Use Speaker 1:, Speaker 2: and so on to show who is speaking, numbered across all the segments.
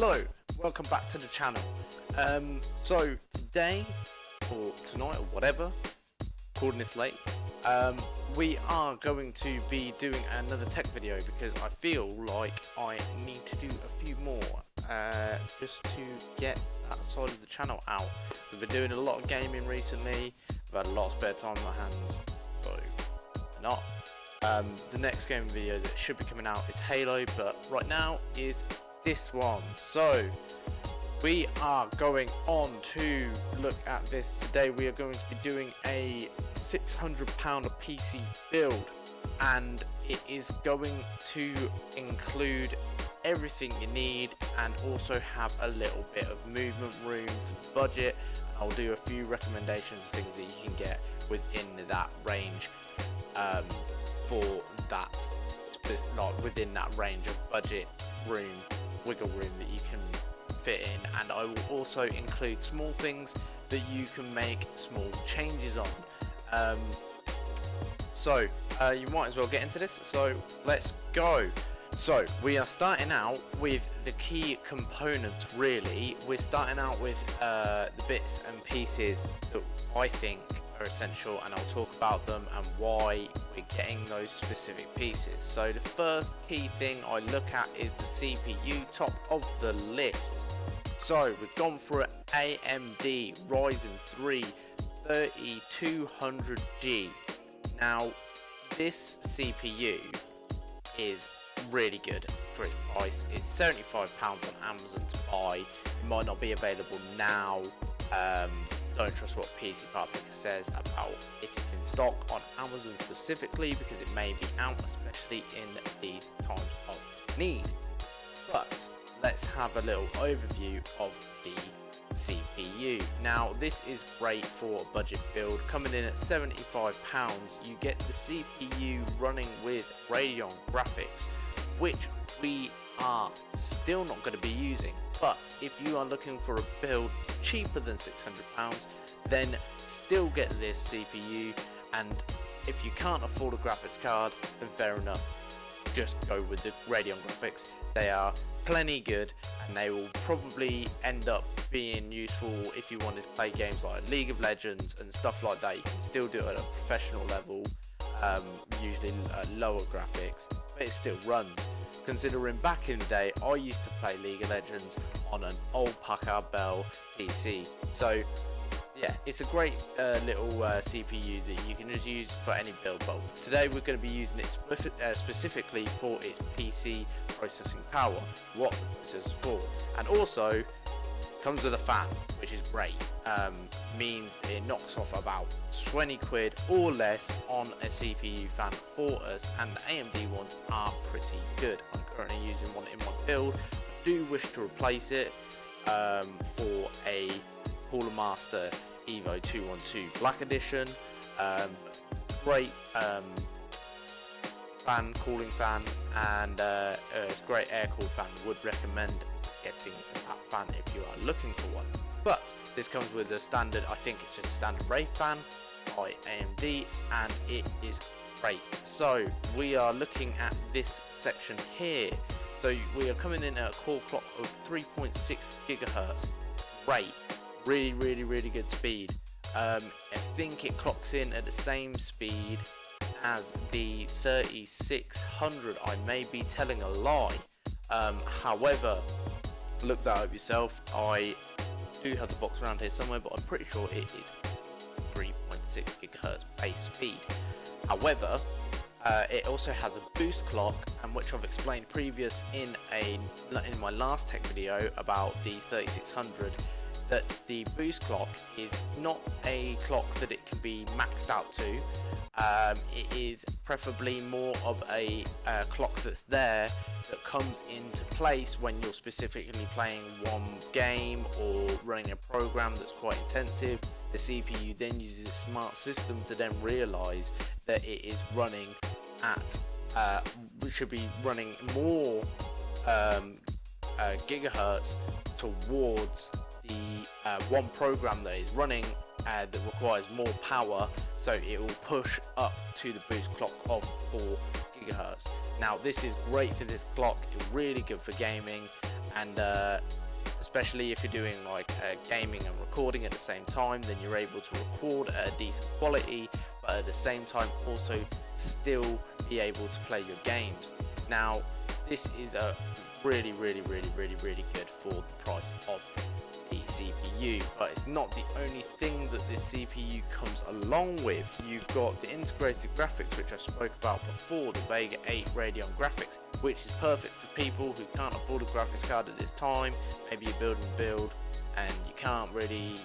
Speaker 1: Hello, welcome back to the channel. So today, or tonight, or whatever, recording this late, we are going to be doing another tech video because I feel like I need to do a few more just to get that side of the channel out. We've been doing a lot of gaming recently. I've had a lot of spare time on my hands, so not. The next gaming video that should be coming out is Halo, but right now is this one. So we are going on to look at this today. We are going to be doing a £600 PC build, and it is going to include everything you need and also have a little bit of movement room for the budget. I'll do a few recommendations, things that you can get within that range, for that, like within that range of budget room, wiggle room that you can fit in. And I will also include small things that you can make small changes on. So you might as well get into this, so let's go. So we are starting out with the key components. Really, we're starting out with the bits and pieces that I think are essential, and I'll talk about them and why we're getting those specific pieces. So the first key thing I look at is the CPU, top of the list. So we've gone for an AMD Ryzen 3 3200G. Now this CPU is really good for its price. It's £75 on Amazon to buy. It might not be available now. Don't trust what PC Part Picker says about if it's in stock on Amazon specifically, because it may be out, especially in these times of need. But let's have a little overview of the CPU. Now this is great for a budget build. Coming in at £75, you get the CPU running with Radeon graphics, which we are still not going to be using. But if you are looking for a build cheaper than £600, then still get this CPU. And if you can't afford a graphics card, then fair enough, just go with the Radeon graphics. They are plenty good, and they will probably end up being useful if you wanted to play games like League of Legends and stuff like that. You can still do it at a professional level, usually lower graphics, but it still runs. Considering back in the day, I used to play League of Legends on an old Packard Bell PC. So yeah, it's a great little CPU that you can just use for any build. But today we're going to be using it specifically for its PC processing power, what the processor is for. And also comes with a fan, which is great. Means it knocks off about 20 quid or less on a CPU fan for us, and the AMD ones are pretty good. I'm currently using one in my build. I do wish to replace it for a Cooler Master Evo 212 Black Edition. Great fan, cooling fan, and it's a great air cooled fan. Would recommend getting that fan if you are looking for one. But this comes with a standard, I think it's just a standard Wraith fan by AMD, and it is great. So we are looking at this section here. So we are coming in at a core clock of 3.6 gigahertz. Great, really good speed. I think it clocks in at the same speed as the 3600. I may be telling a lie. However, look that up yourself. I do have the box around here somewhere, but I'm pretty sure it is 3.6 gigahertz base speed. However, it also has a boost clock, and which I've explained previous in my last tech video about the 3600, that the boost clock is not a clock that it can be maxed out to. It is preferably more of a clock that's there that comes into place when you're specifically playing one game or running a program that's quite intensive. The CPU then uses its smart system to then realize that it is running at should be running more gigahertz towards the one program that is running that requires more power, so it will push up to the boost clock of 4 gigahertz. Now this is great for this clock, it's really good for gaming, and especially if you're doing like gaming and recording at the same time, then you're able to record at a decent quality, but at the same time also still be able to play your games. Now this is a really good for the price of the CPU, but it's not the only thing that this CPU comes along with. You've got the integrated graphics, which I spoke about before, the Vega 8 Radeon graphics, which is perfect for people who can't afford a graphics card at this time. Maybe you're building a build and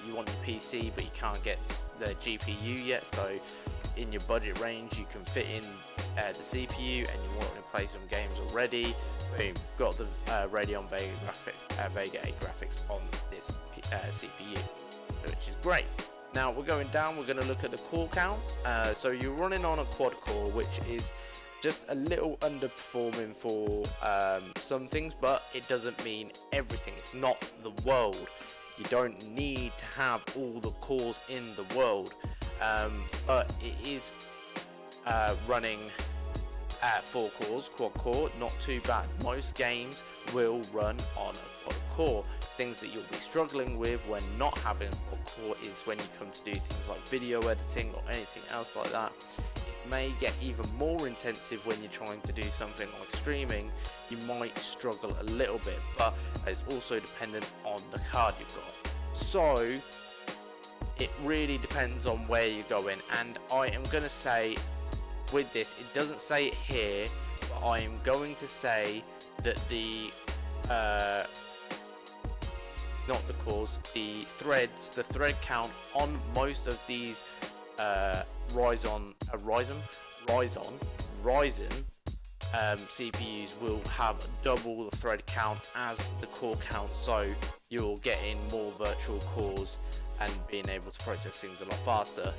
Speaker 1: you want your PC but you can't get the GPU yet, so in your budget range you can fit in the CPU and you want to play some games already. Boom, got the Radeon Vega 8 graphics on this CPU, which is great. Now we're going down, we're going to look at the core count. So you're running on a quad core, which is just a little underperforming for some things, but it doesn't mean everything. It's not the world. You don't need to have all the cores in the world, but it is running at 4 cores, quad core, not too bad. Most games will run on a quad core. Things that you'll be struggling with when not having a quad core is when you come to do things like video editing or anything else like that. It may get even more intensive when you're trying to do something like streaming. You might struggle a little bit, but it's also dependent on the card you've got. So it really depends on where you're going, and I am going to say with this, it doesn't say it here, but I am going to say that the not the cores, the threads, the thread count on most of these Ryzen CPUs will have double the thread count as the core count, so you're getting more virtual cores and being able to process things a lot faster.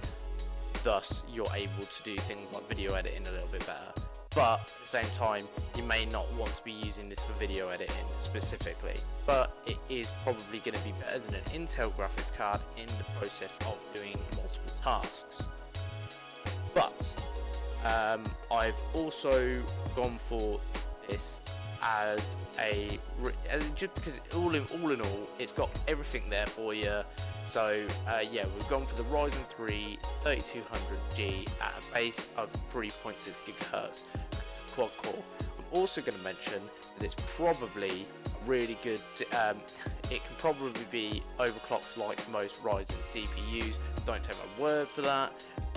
Speaker 1: Thus, you're able to do things like video editing a little bit better. But at the same time, you may not want to be using this for video editing specifically. But it is probably going to be better than an Intel graphics card in the process of doing multiple tasks. But I've also gone for this as just because all in all, it's got everything there for you. So yeah, we've gone for the Ryzen 3 3200G at a base of 3.6 GHz. It's a quad core. I'm also going to mention that it's probably really good. It can probably be overclocked like most Ryzen CPUs. Don't take my word for that.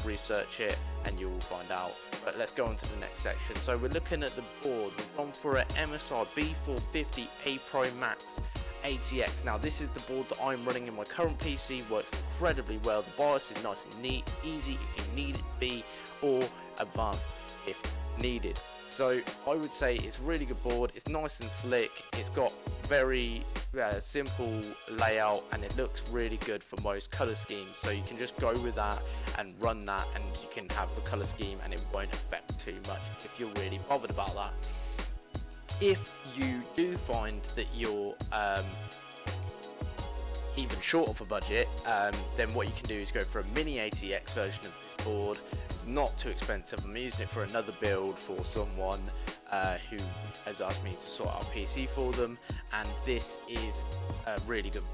Speaker 1: Research it and you will find out. But let's go on to the next section. So we're looking at the board. We've gone for an MSI B450A Pro Max ATX. Now this is the board that I'm running in my current PC. Works incredibly well. The BIOS is nice and neat, easy if you need it to be, or advanced if needed. So I would say it's a really good board. It's nice and slick. It's got very simple layout and it looks really good for most color schemes. So you can just go with that and run that, and you can have the color scheme and it won't affect too much if you're really bothered about that. If you do find that you're even short of a budget, then what you can do is go for a mini ATX version of this board. It's not too expensive. I'm using it for another build for someone who has asked me to sort out a PC for them, and this is a really good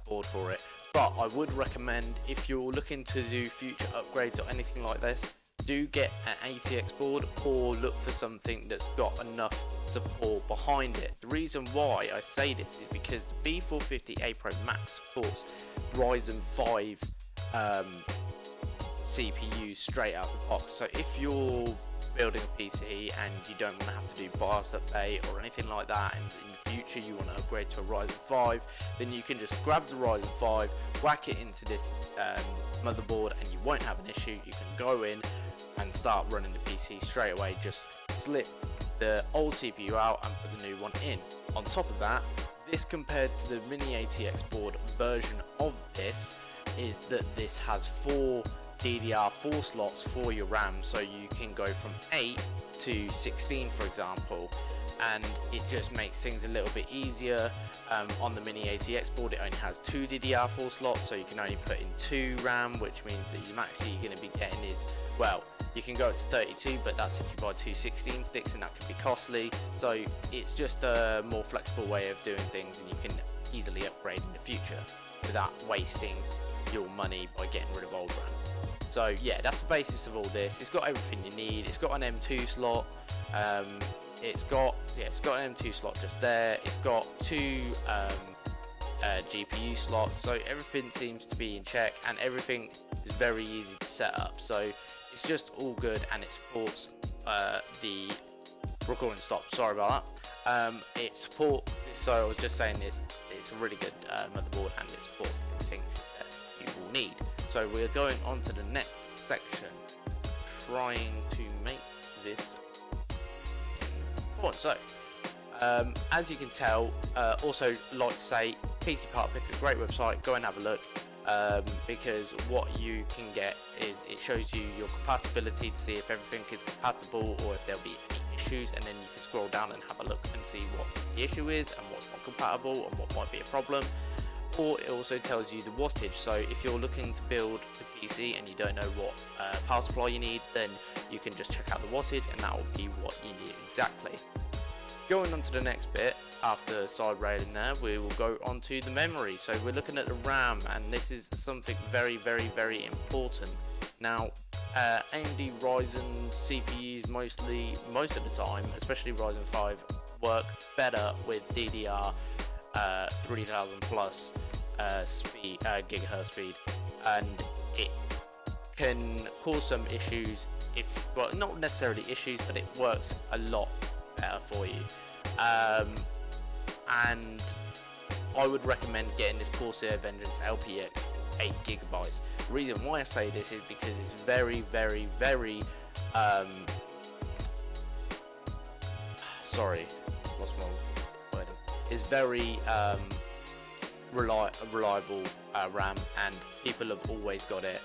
Speaker 1: board for it. But I would recommend, if you're looking to do future upgrades or anything like this, do get an ATX board or look for something that's got enough support behind it. The reason why I say this is because the B450A Pro Max supports Ryzen 5 CPUs straight out the box. So if you're building a PC and you don't want to have to do BIOS update or anything like that, and in the future you want to upgrade to a Ryzen 5, then you can just grab the Ryzen 5, whack it into this motherboard, and you won't have an issue. You can go in and start running the PC straight away. Just slip the old CPU out and put the new one in. On top of that, this compared to the mini ATX board version of this is that this has 4 DDR4 slots for your RAM, so you can go from 8 to 16 for example. and it just makes things a little bit easier. On the Mini ATX board, it only has 2 DDR4 slots, so you can only put in 2 RAM, which means that the max you're going to be getting is, well, you can go up to 32, but that's if you buy 2 16 sticks, and that can be costly. So it's just a more flexible way of doing things, and you can easily upgrade in the future without wasting your money by getting rid of old RAM. So yeah, that's the basis of all this. It's got everything you need. It's got an M2 slot. It's got an M2 slot just there. It's got 2 GPU slots, so everything seems to be in check, and everything is very easy to set up. So it's just all good, and it supports the recording stop. Sorry about that. It supports. So I was just saying this. It's a really good motherboard, and it supports everything that you will need. So we're going on to the next section, trying to make this important. So as you can tell, also like to say, PC Part Picker, great website, go and have a look, because what you can get is it shows you your compatibility to see if everything is compatible or if there'll be any issues, and then you can scroll down and have a look and see what the issue is and what's not compatible and what might be a problem. Or it also tells you the wattage, so if you're looking to build a PC and you don't know what power supply you need, then you can just check out the wattage, and that will be what you need exactly. Going on to the next bit, after side railing there, we will go on to the memory. So we're looking at the RAM, and this is something very, very, very important. Now, AMD Ryzen CPUs most of the time, especially Ryzen 5, work better with DDR 3000 plus gigahertz speed, and it can cause some issues, well, not necessarily issues, but it works a lot better for you, and I would recommend getting this Corsair Vengeance LPX 8GB. The reason why I say this is because it's very, very, very sorry, lost my wording. It's very reliable RAM, and people have always got it.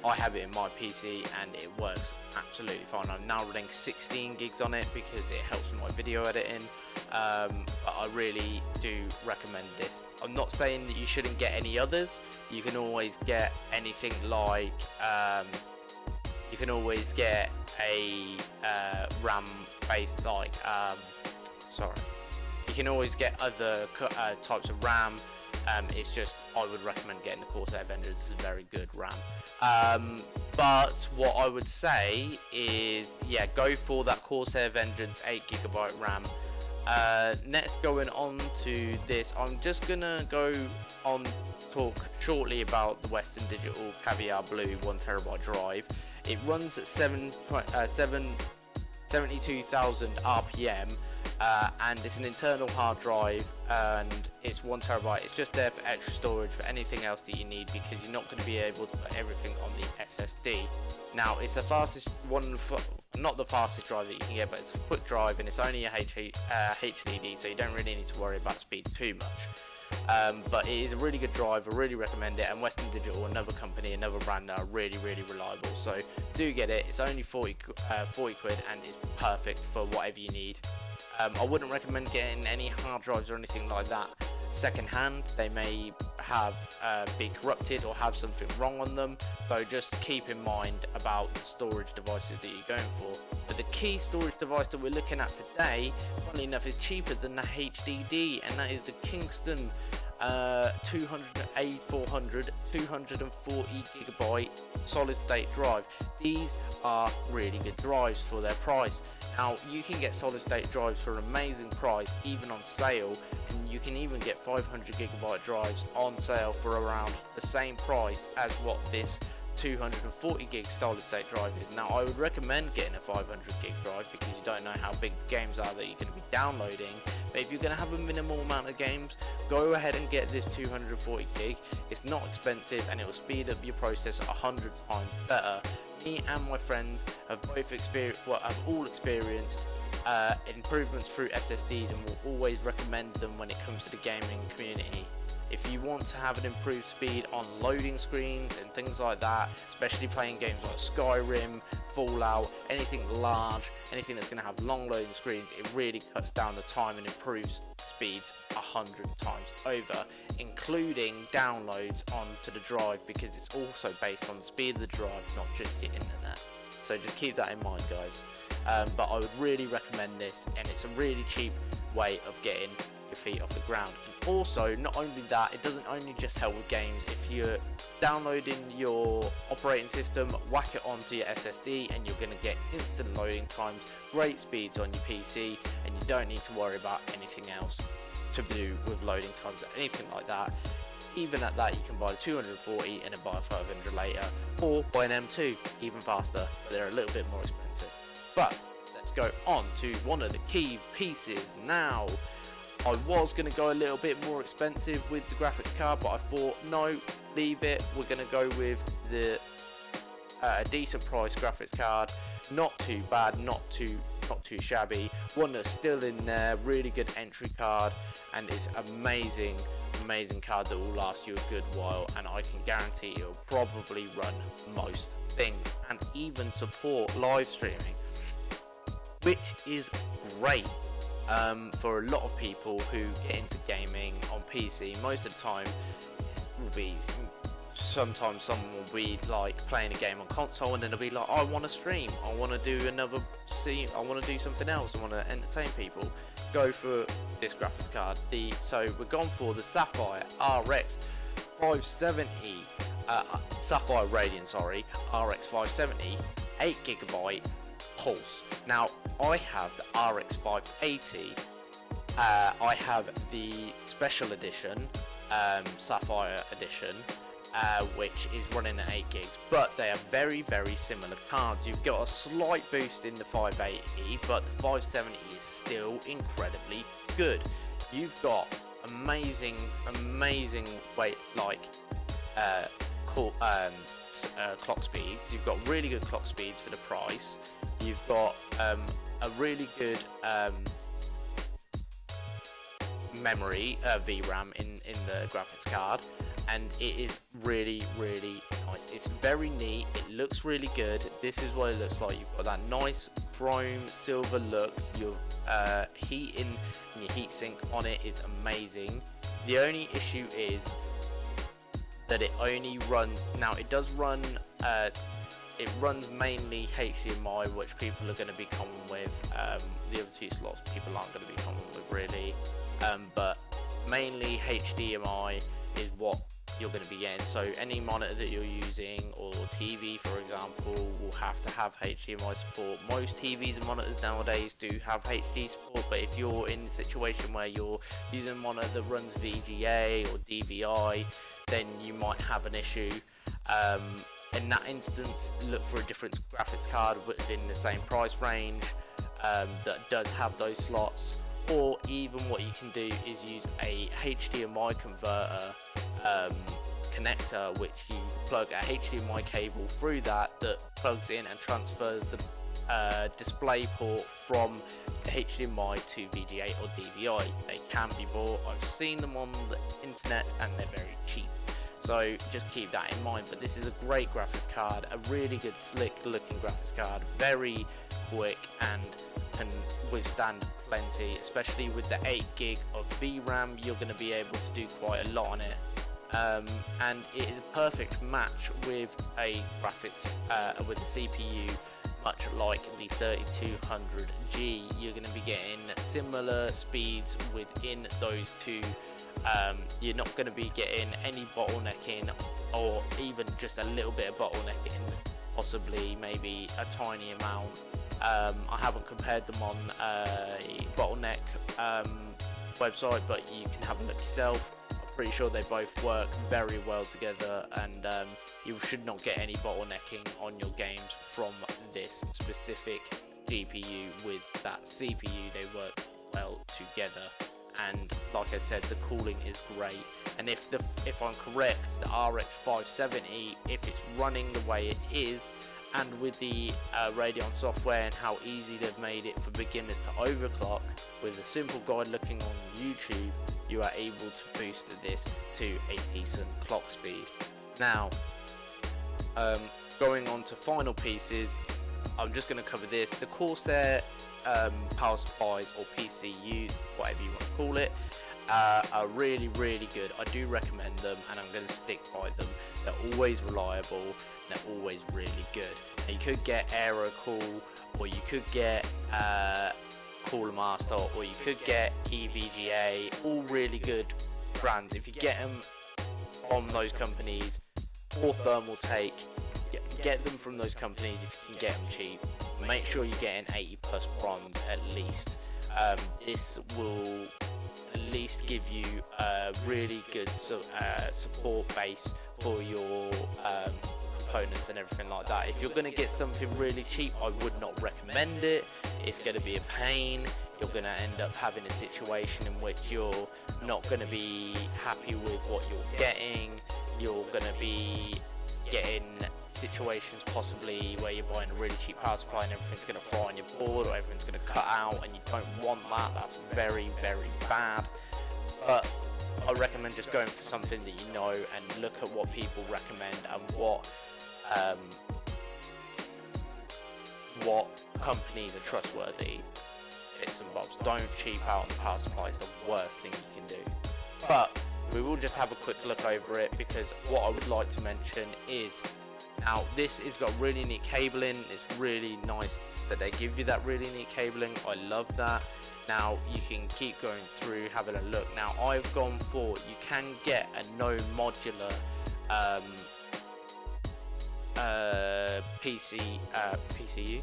Speaker 1: I have it in my PC and it works absolutely fine. I'm now running 16 gigs on it because it helps with my video editing, but I really do recommend this. I'm not saying that you shouldn't get any others. You can always get anything like, you can always get a RAM based like, you can always get other types of RAM. It's just, I would recommend getting the Corsair Vengeance. It's a very good RAM. But what I would say is, yeah, go for that Corsair Vengeance 8GB RAM. Next, going on to this, I'm just gonna go on talk shortly about the Western Digital Caviar Blue 1TB drive. It runs at 72,000 RPM. And it's an internal hard drive, and it's 1TB. It's just there for extra storage for anything else that you need, because you're not going to be able to put everything on the SSD. Now, it's the fastest one, not the fastest drive that you can get, but it's a quick drive, and it's only a HDD, so you don't really need to worry about speed too much. But it is a really good drive. I really recommend it, and Western Digital, another company, another brand, are really, really reliable, so do get it. It's only 40 quid, and it's perfect for whatever you need. I wouldn't recommend getting any hard drives or anything like that second hand. They may have be corrupted or have something wrong on them, so just keep in mind about the storage devices that you're going for. But the key storage device that we're looking at today, funnily enough, is cheaper than the HDD, and that is the Kingston A400 240GB solid state drive. These are really good drives for their price. Now, you can get solid state drives for an amazing price, even on sale, and you can even get 500GB drives on sale for around the same price as what this 240GB solid state drive is. Now, I would recommend getting a 500GB drive because you don't know how big the games are that you're going to be downloading. But if you're going to have a minimal amount of games, go ahead and get this 240GB. It's not expensive, and it will speed up your process 100 times better. Me and my friends have both all experienced improvements through SSDs, and will always recommend them when it comes to the gaming community. If you want to have an improved speed on loading screens and things like that, especially playing games like Skyrim, Fallout, anything large, anything that's going to have long loading screens, it really cuts down the time and improves speeds 100 times over, including downloads onto the drive, because it's also based on the speed of the drive, not just your internet. So just keep that in mind, guys. But I would really recommend this, and it's a really cheap way of getting your feet off the ground. And also, not only that, it doesn't only just help with games. If you're downloading your operating system, whack it onto your SSD and you're going to get instant loading times, great speeds on your PC, and you don't need to worry about anything else to do with loading times or anything like that. Even at that, you can buy the 240 and then buy a 500 later, or buy an M2 even faster, but they're a little bit more expensive. But let's go on to one of the key pieces now. I was going to go a little bit more expensive with the graphics card, but I thought no, leave it. We're going to go with the decent price graphics card, not too bad, not too shabby, one that's still in there, really good entry card, and it's amazing card that will last you a good while, and I can guarantee it will probably run most things and even support live streaming, which is great for a lot of people who get into gaming on PC. Most of the time will be, sometimes someone will be like playing a game on console and then they'll be like, oh, I want to stream, I want to do another scene, I want to do something else, I want to entertain people. Go for this graphics card. So we're gone for the Sapphire RX 570, Sapphire Radeon, sorry, RX 570, 8GB Pulse. Now I have the RX 580. I have the special edition, Sapphire edition, which is running at 8 gigs, but they are very similar cards. You've got a slight boost in the 580, but the 570 is still incredibly good. You've got amazing weight, like clock speeds. You've got really good clock speeds for the price. You've got a really good memory, VRAM in the graphics card, and it is really nice. It's very neat, it looks really good. This is what it looks like. You've got that nice chrome silver look. Your heating and your heatsink on it is amazing. The only issue is that it only runs, now it does run, it runs mainly HDMI, which people are going to be common with. The other two slots people aren't going to be common with really, but mainly HDMI is what you're going to be getting. So any monitor that you're using, or TV for example, will have to have HDMI support. Most TVs and monitors nowadays do have HD support, but if you're in a situation where you're using a monitor that runs VGA or DVI, then you might have an issue. In that instance, look for a different graphics card within the same price range that does have those slots. Or even what you can do is use a HDMI converter connector, which you plug a HDMI cable through that plugs in and transfers the display port from the HDMI to VGA or DVI. They can be bought, I've seen them on the internet, and they're very cheap. So just keep that in mind. But this is a great graphics card, a really good slick looking graphics card, very quick and can withstand plenty, especially with the 8 gig of VRAM. You're going to be able to do quite a lot on it, and it is a perfect match with a graphics with a CPU, much like the 3200G. You're going to be getting similar speeds within those two. You're not going to be getting any bottlenecking, or even just a little bit of bottlenecking, possibly maybe a tiny amount. I haven't compared them on a bottleneck website, but you can have a look yourself. I'm pretty sure they both work very well together, and you should not get any bottlenecking on your games from this specific GPU with that CPU. They work well together, and like I said, the cooling is great. And if I'm correct, the RX 570, if it's running the way it is, and with the Radeon software and how easy they've made it for beginners to overclock, with a simple guide looking on YouTube, you are able to boost this to a decent clock speed. Now, going on to final pieces, I'm just going to cover this. The Corsair power supplies, or PCU, whatever you want to call it, are really good. I do recommend them, and I'm going to stick by them. They're always reliable, and they're always really good. Now, you could get Aerocool, or you could get Cooler Master, or you could get EVGA, all really good brands. If you get them from those companies, or Thermaltake, get them from those companies if you can get them cheap. Make sure you get an 80 plus bronze at least. This will at least give you a really good support base for your components and everything like that. If you're going to get something really cheap, I would not recommend it. It's going to be a pain. You're going to end up having a situation in which you're not going to be happy with what you're getting. You're going to be getting situations possibly where you're buying a really cheap power supply and everything's going to fry on your board, or everything's going to cut out, and you don't want that. That's very bad. But I recommend just going for something that you know, and look at what people recommend and what companies are trustworthy. Bits and bobs. Don't cheap out on power supplies. The worst thing you can do. But we will just have a quick look over it, because what I would like to mention is, now this has got really neat cabling. It's really nice that they give you that really neat cabling. I love that. Now you can keep going through, having a look. Now I've gone for, you can get a no modular PCU.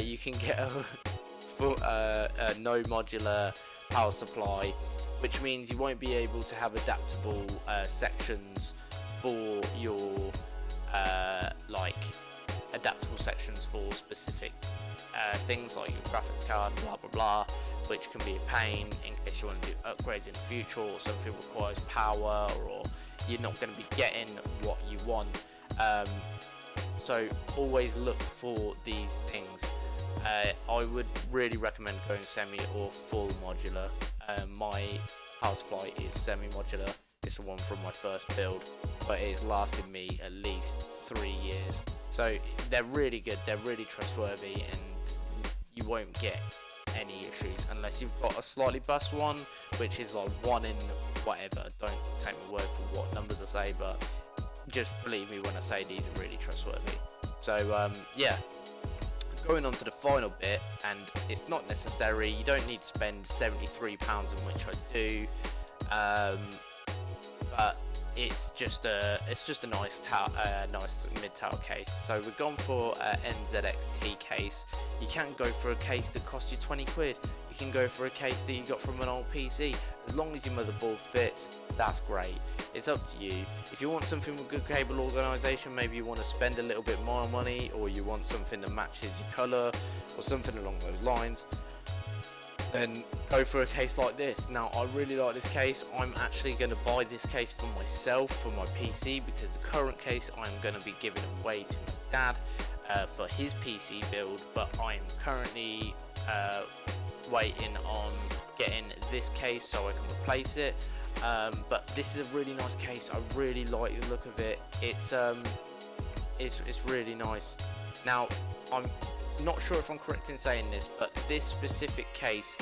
Speaker 1: You can get a no modular power supply, which means you won't be able to have adaptable sections for your like adaptable sections for specific things like your graphics card, blah blah blah, which can be a pain in case you want to do upgrades in the future, or something requires power, or you're not going to be getting what you want. So always look for these things. I would really recommend going semi or full modular. My power supply is semi-modular. It's the one from my first build, but it has lasted me at least 3 years. So they're really good, they're really trustworthy, and you won't get any issues unless you've got a slightly bust one, which is like 1 in whatever. Don't take my word for what numbers I say, but just believe me when I say these are really trustworthy. So yeah, going on to the final bit, and it's not necessary, you don't need to spend £73, in which I do, but it's just a nice nice mid-tower case. So we've gone for NZXT case. You can go for a case that costs you 20 quid. You can go for a case that you got from an old PC. As long as your motherboard fits, that's great. It's up to you. If you want something with good cable organisation, maybe you want to spend a little bit more money, or you want something that matches your colour, or something along those lines, then go for a case like this. Now I really like this case. I'm actually going to buy this case for myself, for my PC, because the current case I'm going to be giving away to my dad for his PC build, but I am currently waiting on getting this case so I can replace it. But this is a really nice case. I really like the look of it. It's really nice. Now I'm not sure if I'm correct in saying this, but this specific case,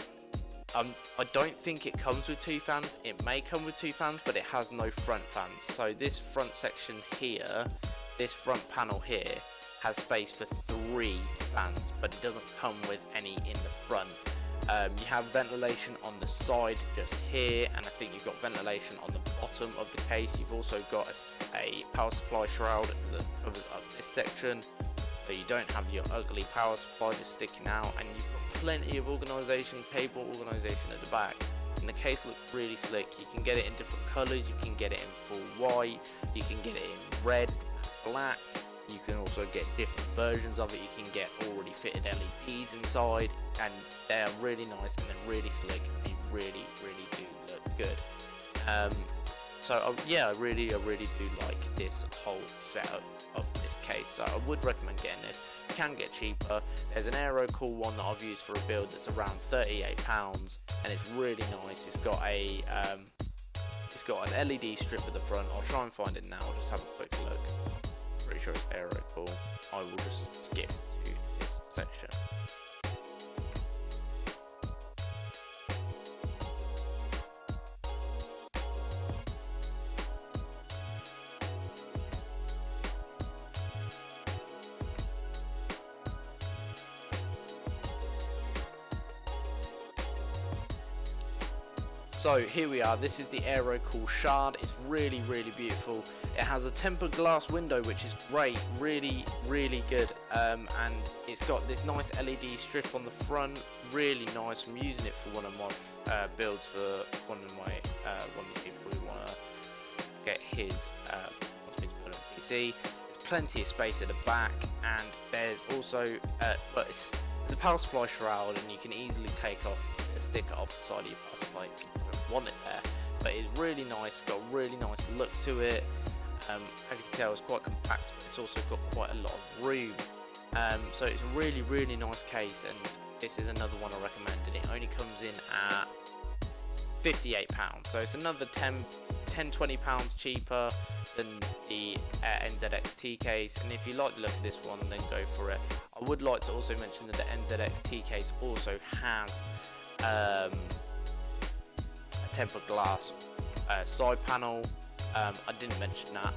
Speaker 1: I don't think it comes with 2 fans. It may come with 2 fans, but it has no front fans. So this front section here, this front panel here, has space for 3 fans, but it doesn't come with any in the front. You have ventilation on the side just here, and I think you've got ventilation on the bottom of the case. You've also got a power supply shroud that covers up this section, so you don't have your ugly power supply just sticking out, and you've got plenty of organisation, cable organisation at the back. And the case looks really slick. You can get it in different colours, you can get it in full white, you can get it in red, black. You can also get different versions of it. You can get already fitted LEDs inside, and they're really nice and they're really slick. They really do look good. So yeah, I really do like this whole setup of this this case, so I would recommend getting this. You can get cheaper. There's an Aerocool one that I've used for a build that's around £38, and it's really nice. It's got an LED strip at the front. I'll try and find it now. I'll just have a quick look. Pretty sure it's Aerocool. I will just skip to this section. So here we are, this is the Aerocool Shard. It's really, really beautiful. It has a tempered glass window, which is great, really, really good. And it's got this nice LED strip on the front, really nice. I'm using it for one of my builds for one of the people who want to get his wants me to put on PC. There's plenty of space at the back, and there's also there's a power supply shroud, and you can easily take off a sticker off the side of your power supply if you don't want it there. But it's really nice, got a really nice look to it. As you can tell, it's quite compact, but it's also got quite a lot of room. So it's a really, really nice case, and this is another one I recommend, and it only comes in at £58. So it's another £10-20 cheaper than the NZXT case, and if you like the look of this one, then go for it. I would like to also mention that the NZXT case also has a tempered glass side panel. I didn't mention that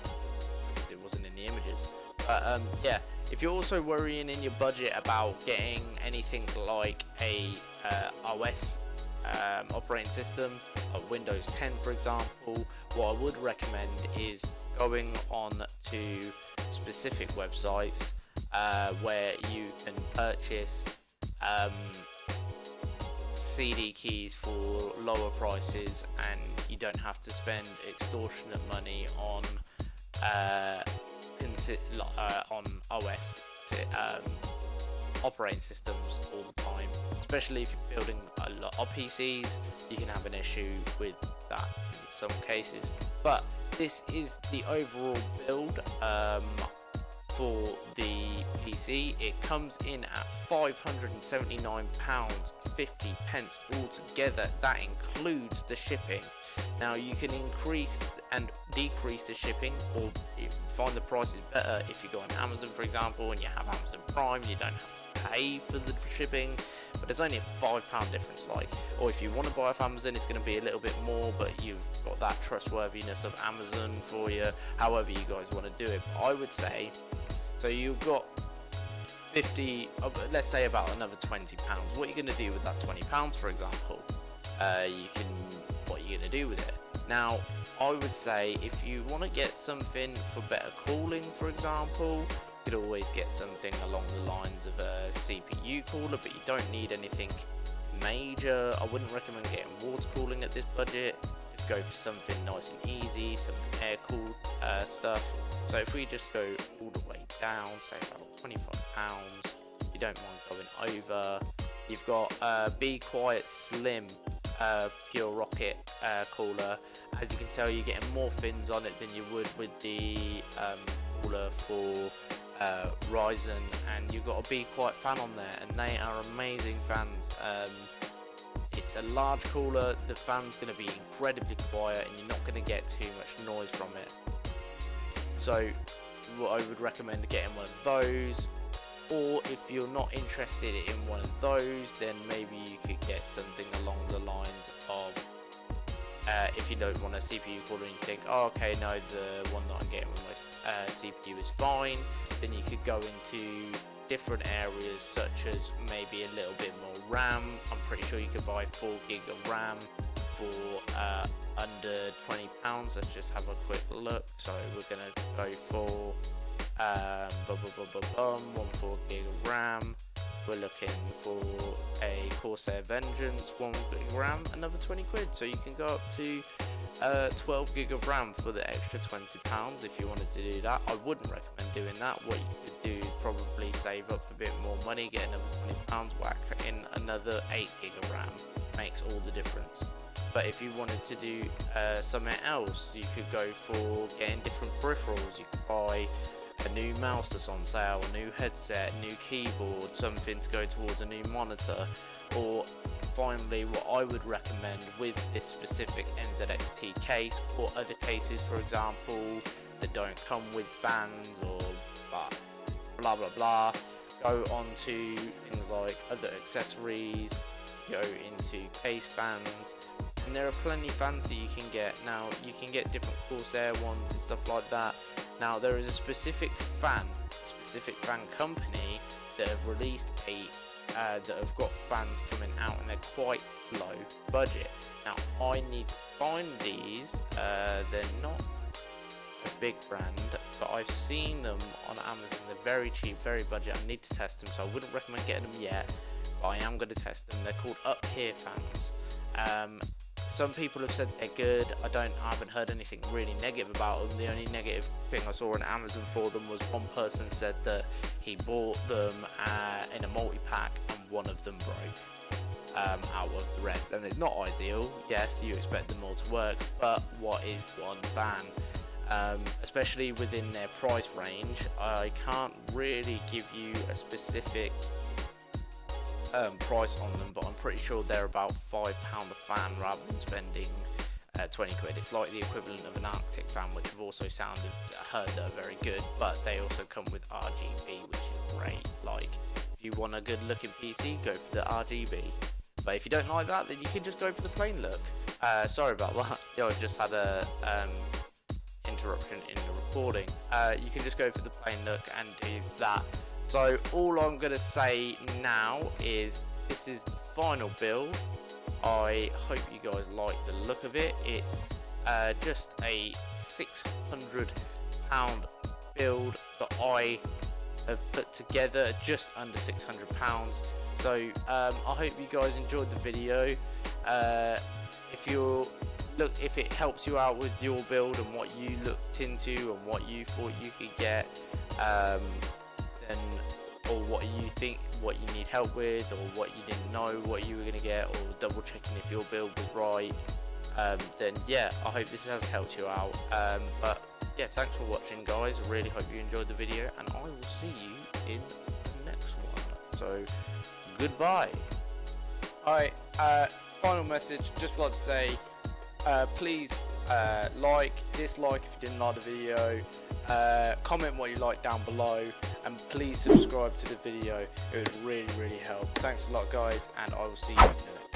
Speaker 1: because it wasn't in the images, but yeah, if you're also worrying in your budget about getting anything like a OS operating system, Windows 10 for example, what I would recommend is going on to specific websites where you can purchase CD keys for lower prices, and you don't have to spend extortionate money on OS operating systems all the time. Especially if you're building a lot of PCs, you can have an issue with that in some cases. But this is the overall build for the PC. It comes in at £579.50 altogether. That includes the shipping. Now you can increase and decrease the shipping, or find the prices better if you go on Amazon for example and you have Amazon Prime. You don't have to pay for the shipping, but it's only a £5 difference. Or if you want to buy off Amazon, it's going to be a little bit more, but you've got that trustworthiness of Amazon for you, however you guys want to do it. But I would say, so you've got 50, let's say about another £20. What are you going to do with that £20, for example? What are you going to do with it? Now, I would say if you want to get something for better cooling, for example, you could always get something along the lines of a CPU cooler, but you don't need anything major. I wouldn't recommend getting water cooling at this budget. Just go for something nice and easy, some air cooled stuff. So if we just go all the way down, say about £25, you don't mind going over. You've got Be Quiet Slim Pure Rocket cooler. As you can tell, you're getting more fins on it than you would with the cooler for Ryzen, and you've got a Be Quiet fan on there, and they are amazing fans. It's a large cooler, the fan's going to be incredibly quiet, and you're not going to get too much noise from it. So what I would recommend getting one of those, or if you're not interested in one of those, then maybe you could get something along the lines of if you don't want a CPU cooler and you think, oh okay, no, the one that I'm getting with my CPU is fine, then you could go into different areas such as maybe a little bit more RAM. I'm pretty sure you could buy 4 gig of RAM for under £20. Let's just have a quick look. So we're gonna go for 1 4 gig of RAM. We're looking for a Corsair Vengeance 1 gig of RAM, another 20 quid. So you can go up to 12 gig of RAM for the extra £20 if you wanted to do that. I wouldn't recommend doing that. What you could do is probably save up a bit more money, get another £20, whack in another 8 gig of RAM. Makes all the difference. But if you wanted to do something else, you could go for getting different peripherals. You could buy a new mouse that's on sale, a new headset, a new keyboard, something to go towards a new monitor, or finally what I would recommend with this specific NZXT case or other cases, for example, that don't come with fans or blah blah blah, go on to things like other accessories, go into case fans, and there are plenty of fans that you can get. Now you can get different Corsair ones and stuff like that. Now there is a specific fan company that have released that have got fans coming out, and they're quite low budget. Now I need to find these. They're not a big brand, but I've seen them on Amazon. They're very cheap, very budget. I need to test them, so I wouldn't recommend getting them yet, but I am going to test them. They're called Up Here fans. Some people have said they're good. I haven't heard anything really negative about them. The only negative thing I saw on Amazon for them was one person said that he bought them in a multi-pack and one of them broke out of the rest, and it's not ideal. Yes, you expect them all to work, but what is one fan? Especially within their price range, I can't really give you a specific price on them, but I'm pretty sure they're about £5 a fan rather than spending 20 quid. It's like the equivalent of an Arctic fan, which have also heard that are very good, but they also come with RGB, which is great. Like, if you want a good looking PC, go for the RGB, but if you don't like that, then you can just go for the plain look. Sorry about that. I just had a interruption in the recording. You can just go for the plain look and do that. So all I'm going to say now is this is the final build. I hope you guys like the look of it. It's just a £600 build that I have put together, just under £600. So I hope you guys enjoyed the video. If it helps you out with your build and what you looked into and what you thought you could get, or what you think, what you need help with, or what you didn't know what you were going to get, or double checking if your build was right, then yeah, I hope this has helped you out. But yeah, thanks for watching, guys. I really hope you enjoyed the video, and I will see you in the next one. So goodbye. Alright, final message, just like to say, please dislike if you didn't like the video, comment what you like down below, and please subscribe to the video. It would really help. Thanks a lot, guys, and I will see you in the next